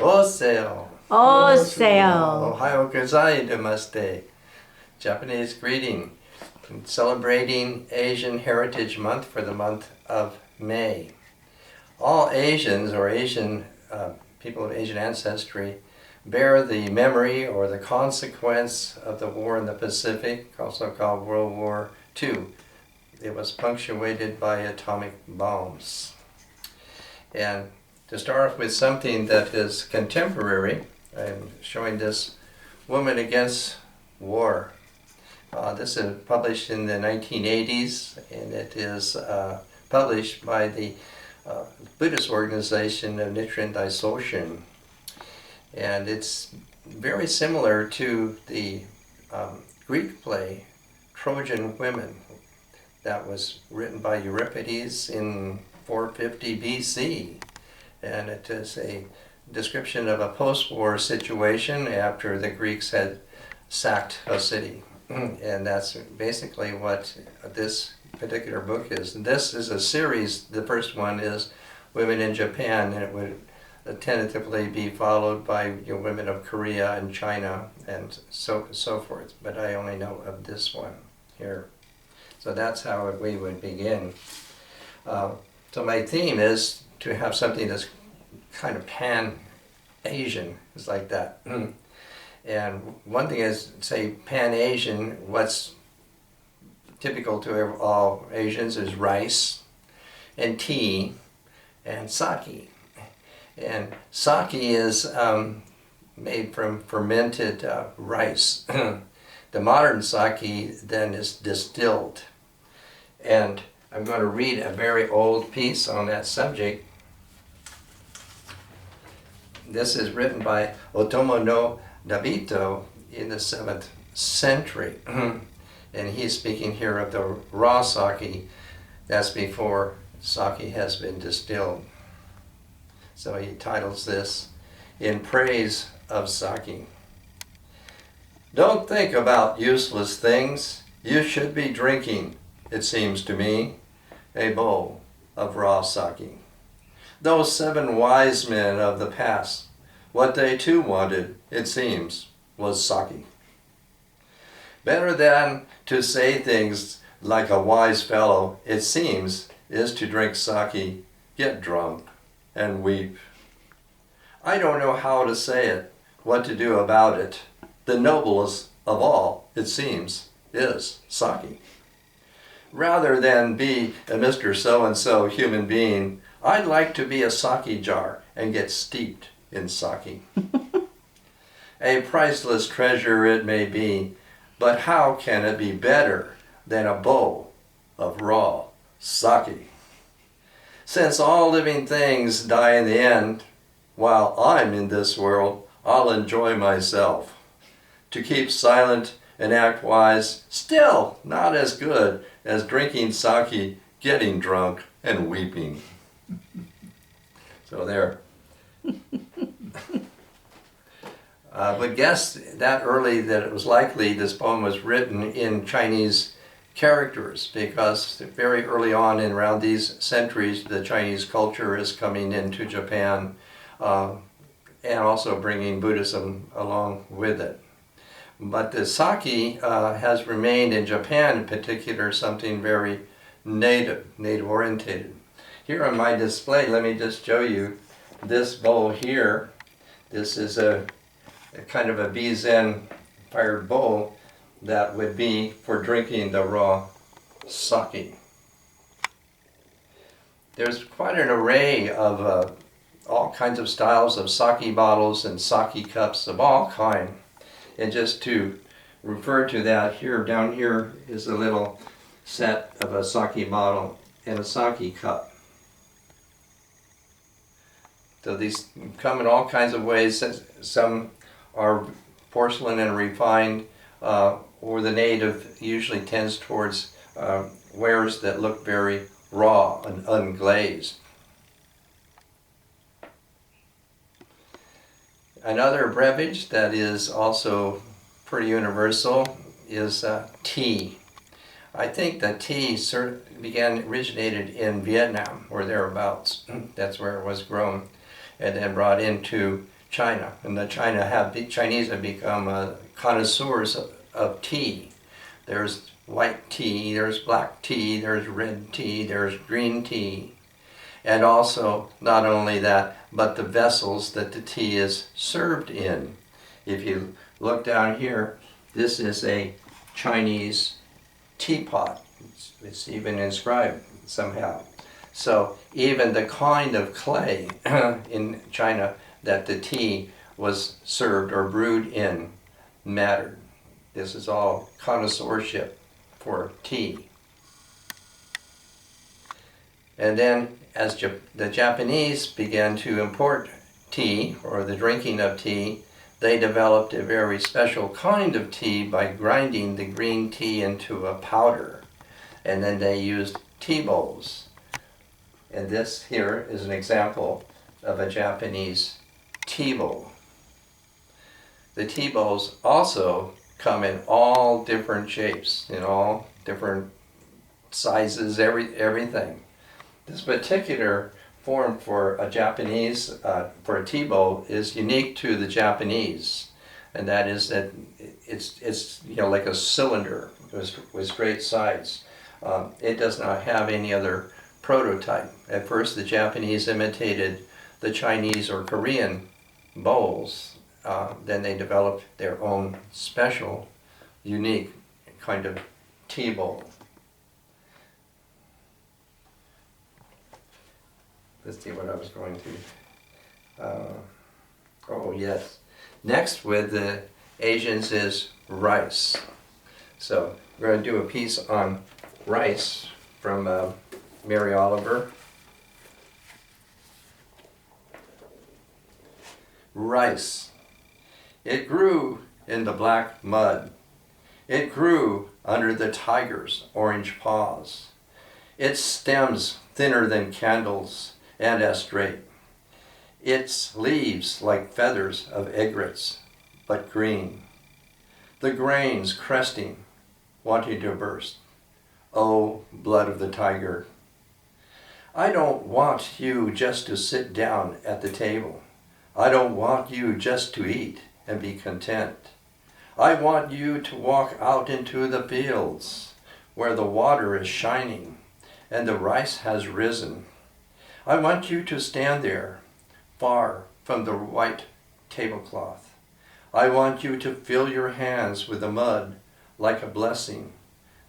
Oseo. Oseo. Ohayo gozaimasu. Japanese greeting. Celebrating Asian Heritage Month for the month of May. All Asians or Asian people of Asian ancestry bear the memory or the consequence of the war in the Pacific, also called World War II. It was punctuated by atomic bombs. And to start off with something that is contemporary, I'm showing this Woman Against War. This is published in the 1980s, and it is published by the Buddhist organization of Nichiren Daisoshin. And it's very similar to the Greek play Trojan Women that was written by Euripides in 450 BC. And it is a description of a post-war situation after the Greeks had sacked a city. And that's basically what this particular book is. And this is a series. The first one is Women in Japan, and it would tentatively be followed by women of Korea and China and so forth. But I only know of this one here. So that's how we would begin. So my theme is to have something that's kind of pan-Asian. It's like that. And one thing is, say, Pan-Asian, what's typical to all Asians is rice and tea and sake. And sake is made from fermented rice. The modern sake then is distilled. And I'm going to read a very old piece on that subject. This is written by Otomo no Nabito in the 7th century. And he's speaking here of the raw sake. That's before sake has been distilled. So he titles this, In Praise of Sake. Don't think about useless things. You should be drinking, it seems to me, a bowl of raw sake. Those 7 wise men of the past, what they too wanted, it seems, was sake. Better than to say things like a wise fellow, it seems, is to drink sake, get drunk, and weep. I don't know how to say it, what to do about it. The noblest of all, it seems, is sake. Rather than be a Mr. So-and-so human being, I'd like to be a sake jar and get steeped in sake. A priceless treasure it may be, but how can it be better than a bowl of raw sake? Since all living things die in the end, while I'm in this world, I'll enjoy myself. To keep silent and act wise, still not as good as drinking sake, getting drunk, and weeping. So there. Would guess that early that it was likely this poem was written in Chinese characters, because very early on in around these centuries the Chinese culture is coming into Japan and also bringing Buddhism along with it. But the sake has remained in Japan in particular something very native orientated. Here on my display, let me just show you this bowl here. This is a kind of a Bizen fired bowl that would be for drinking the raw sake. There's quite an array of all kinds of styles of sake bottles and sake cups of all kind. And just to refer to that, here down here is a little set of a sake bottle and a sake cup. So these come in all kinds of ways. Some are porcelain and refined, or the native usually tends towards wares that look very raw and unglazed. Another beverage that is also pretty universal is tea. I think that tea originated in Vietnam or thereabouts. That's where it was grown, and then brought into China, and the Chinese have become connoisseurs of tea. There's white tea, there's black tea, there's red tea, there's green tea. And also, not only that, but the vessels that the tea is served in. If you look down here, this is a Chinese teapot. It's even inscribed somehow. So even the kind of clay in China that the tea was served or brewed in mattered. This is all connoisseurship for tea. And then as the Japanese began to import tea, or the drinking of tea, they developed a very special kind of tea by grinding the green tea into a powder. And then they used tea bowls. And this here is an example of a Japanese tea bowl. The tea bowls also come in all different shapes, in all different sizes, everything. This particular form for a Japanese, for a tea bowl, is unique to the Japanese, and that is that it's like a cylinder with straight sides. It does not have any other prototype. At first, the Japanese imitated the Chinese or Korean bowls. Then they developed their own special, unique kind of tea bowl. Let's see what I was going to. Oh yes. Next with the Asians is rice. So we're going to do a piece on rice from Mary Oliver. Rice. It grew in the black mud. It grew under the tiger's orange paws. Its stems thinner than candles and as straight. Its leaves like feathers of egrets, but green. The grains cresting, wanting to burst. Oh, blood of the tiger. I don't want you just to sit down at the table. I don't want you just to eat and be content. I want you to walk out into the fields where the water is shining and the rice has risen. I want you to stand there, far from the white tablecloth. I want you to fill your hands with the mud like a blessing,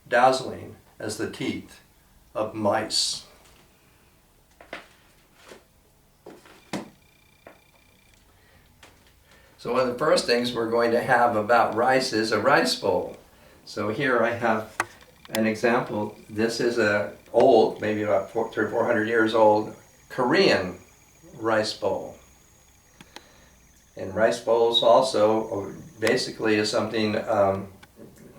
dazzling as the teeth of mice. So one of the first things we're going to have about rice is a rice bowl. So here I have an example. This is a old, maybe about 300 or 400 years old, Korean rice bowl. And rice bowls also basically is something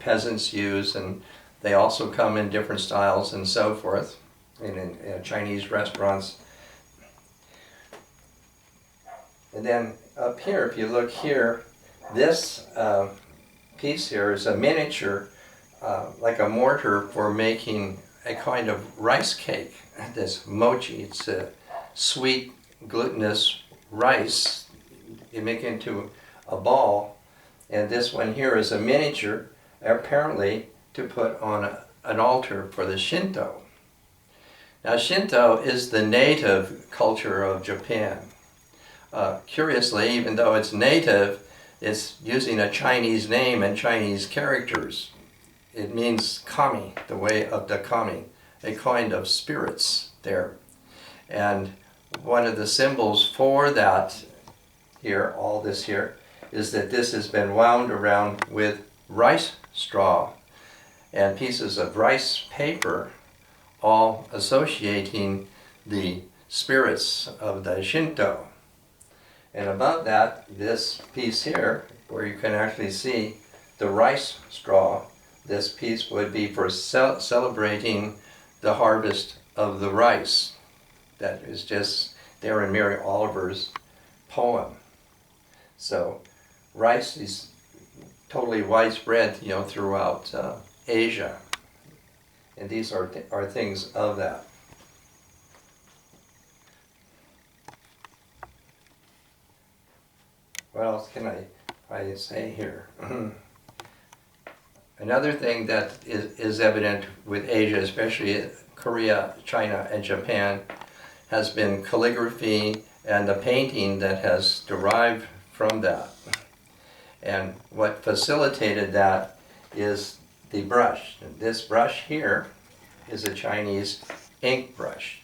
peasants use, and they also come in different styles and so forth in Chinese restaurants. And then up here, if you look here, this piece here is a miniature, like a mortar for making a kind of rice cake. This mochi, it's a sweet, glutinous rice. You make it into a ball. And this one here is a miniature, apparently to put on an altar for the Shinto. Now Shinto is the native culture of Japan. Curiously, even though it's native, it's using a Chinese name and Chinese characters. It means kami, the way of the kami, a kind of spirits there. And one of the symbols for that here, all this here, is that this has been wound around with rice straw and pieces of rice paper, all associating the spirits of the Shinto. And above that, this piece here, where you can actually see the rice straw, this piece would be for celebrating the harvest of the rice. That is just there in Mary Oliver's poem. So rice is totally widespread, throughout Asia. And these are things of that. what else can I say here? Another thing that is evident with Asia, especially Korea, China, and Japan, has been calligraphy and the painting that has derived from that. And what facilitated that is the brush. This brush here is a Chinese ink brush.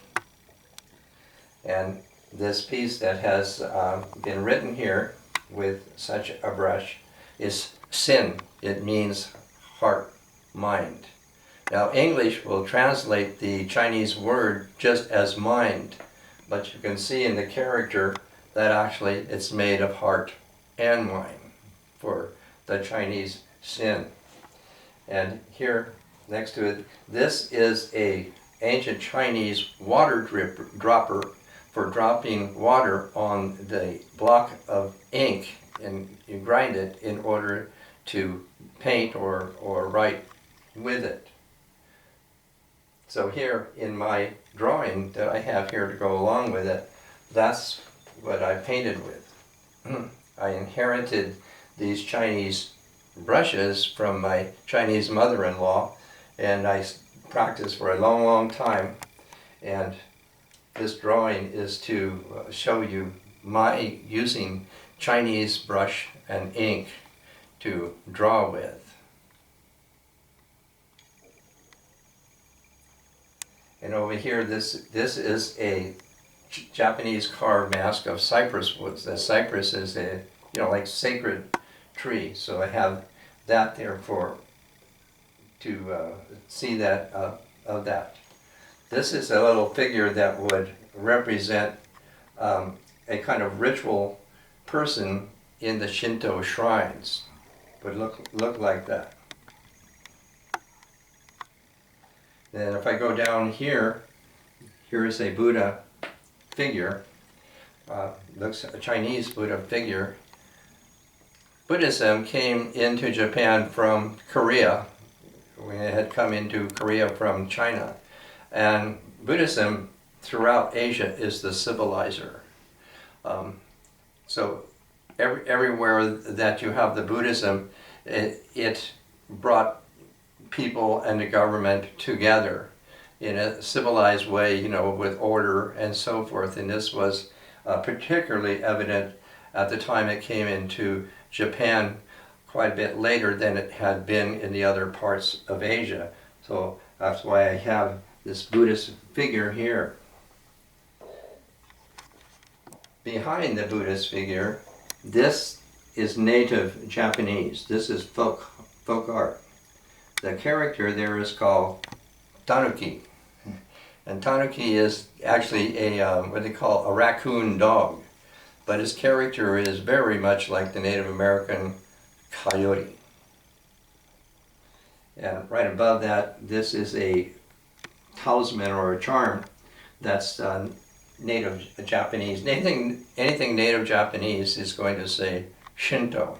And this piece that has been written here with such a brush is sin. It means heart, mind. Now English will translate the Chinese word just as mind, but you can see in the character that actually it's made of heart and mind for the Chinese sin. And here next to it, this is a ancient Chinese water dropper for dropping water on the block of ink, and you grind it in order to paint or write with it. So here in my drawing that I have here to go along with it, that's what I painted with. I inherited these Chinese brushes from my Chinese mother-in-law, and I practiced for a long, long time. And this drawing is to show you my using Chinese brush and ink to draw with. And over here, this is a Japanese carved mask of cypress woods. The cypress is a, like sacred tree. So I have that there to see that of that. This is a little figure that would represent a kind of ritual person in the Shinto shrines. Would look like that. Then if I go down here, here is a Buddha figure. Looks a Chinese Buddha figure. Buddhism came into Japan from Korea. It had come into Korea from China. And Buddhism throughout Asia is the civilizer. So everywhere that you have the Buddhism, it brought people and the government together in a civilized way, with order and so forth. And this was particularly evident at the time it came into Japan quite a bit later than it had been in the other parts of Asia. So that's why I have this Buddhist figure here. Behind the Buddhist figure, this is native Japanese. This is folk art. The character there is called tanuki. And tanuki is actually a, what they call a raccoon dog. But his character is very much like the Native American coyote. And right above that, this is a talisman or a charm that's native Japanese. Anything native Japanese is going to say Shinto.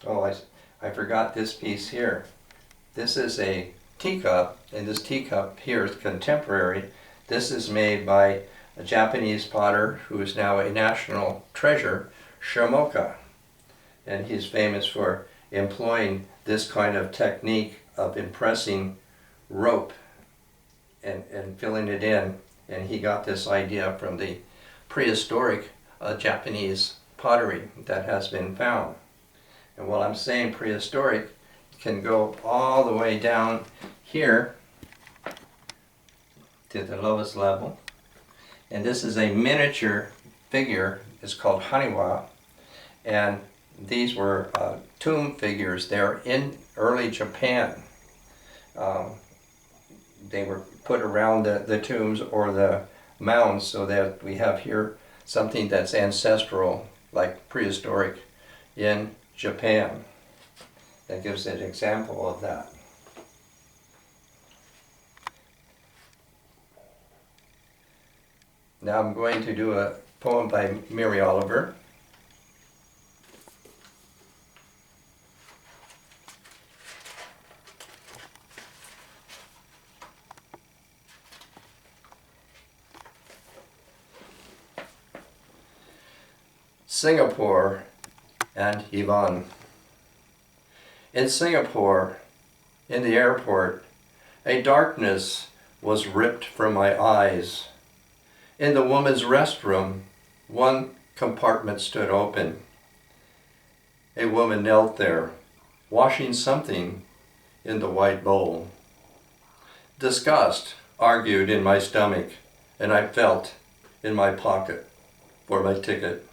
Oh, I forgot this piece here. This is a teacup, and this teacup here is contemporary. This is made by a Japanese potter who is now a national treasure, Shomoka. And he's famous for employing this kind of technique of impressing rope and filling it in. And he got this idea from the prehistoric Japanese pottery that has been found. And while I'm saying prehistoric, it can go all the way down here to the lowest level. And this is a miniature figure. It's called Haniwa. And these were tomb figures there in early Japan. They were put around the tombs or the mounds so that we have here something that's ancestral, like prehistoric in Japan. That gives an example of that. Now I'm going to do a poem by Mary Oliver. Singapore and Yvonne. In Singapore, in the airport, a darkness was ripped from my eyes. In the woman's restroom, one compartment stood open. A woman knelt there, washing something in the white bowl. Disgust argued in my stomach, and I felt in my pocket for my ticket.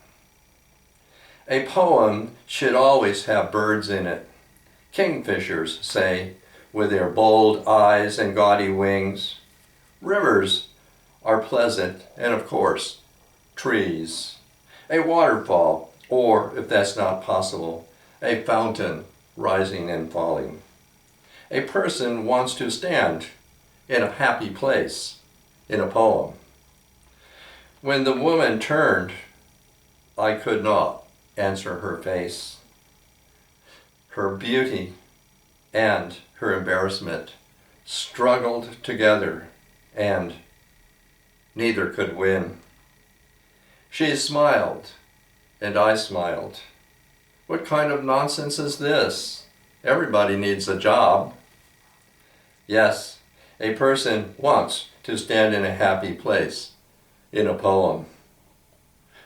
A poem should always have birds in it. Kingfishers, say, with their bold eyes and gaudy wings. Rivers are pleasant, and of course, trees. A waterfall, or, if that's not possible, a fountain rising and falling. A person wants to stand in a happy place in a poem. When the woman turned, I could not answer her face. Her beauty and her embarrassment struggled together, and neither could win. She smiled, and I smiled. What kind of nonsense is this? Everybody needs a job. Yes, a person wants to stand in a happy place in a poem.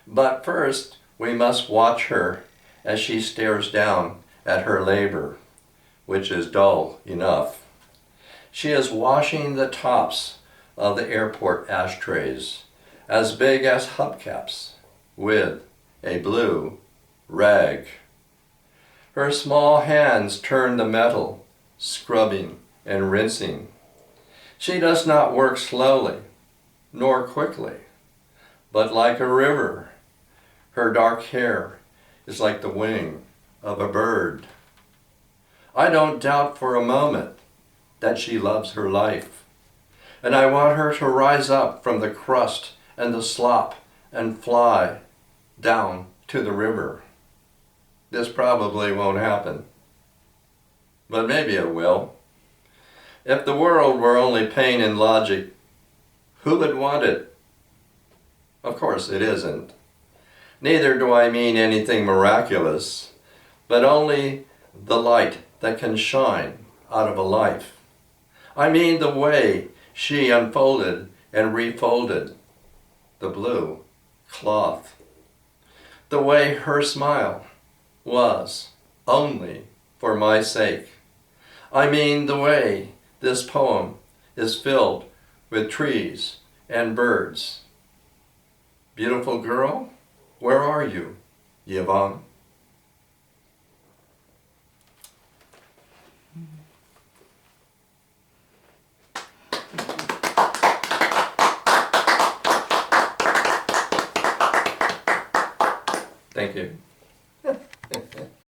But first, we must watch her as she stares down at her labor, which is dull enough. She is washing the tops of the airport ashtrays, as big as hubcaps, with a blue rag. Her small hands turn the metal, scrubbing and rinsing. She does not work slowly, nor quickly, but like a river. Her dark hair is like the wing of a bird. I don't doubt for a moment that she loves her life, and I want her to rise up from the crust and the slop and fly down to the river. This probably won't happen, but maybe it will. If the world were only pain and logic, who would want it? Of course it isn't. Neither do I mean anything miraculous, but only the light that can shine out of a life. I mean the way she unfolded and refolded the blue cloth. The way her smile was only for my sake. I mean the way this poem is filled with trees and birds. Beautiful girl, where are you, Yvonne? Thank you.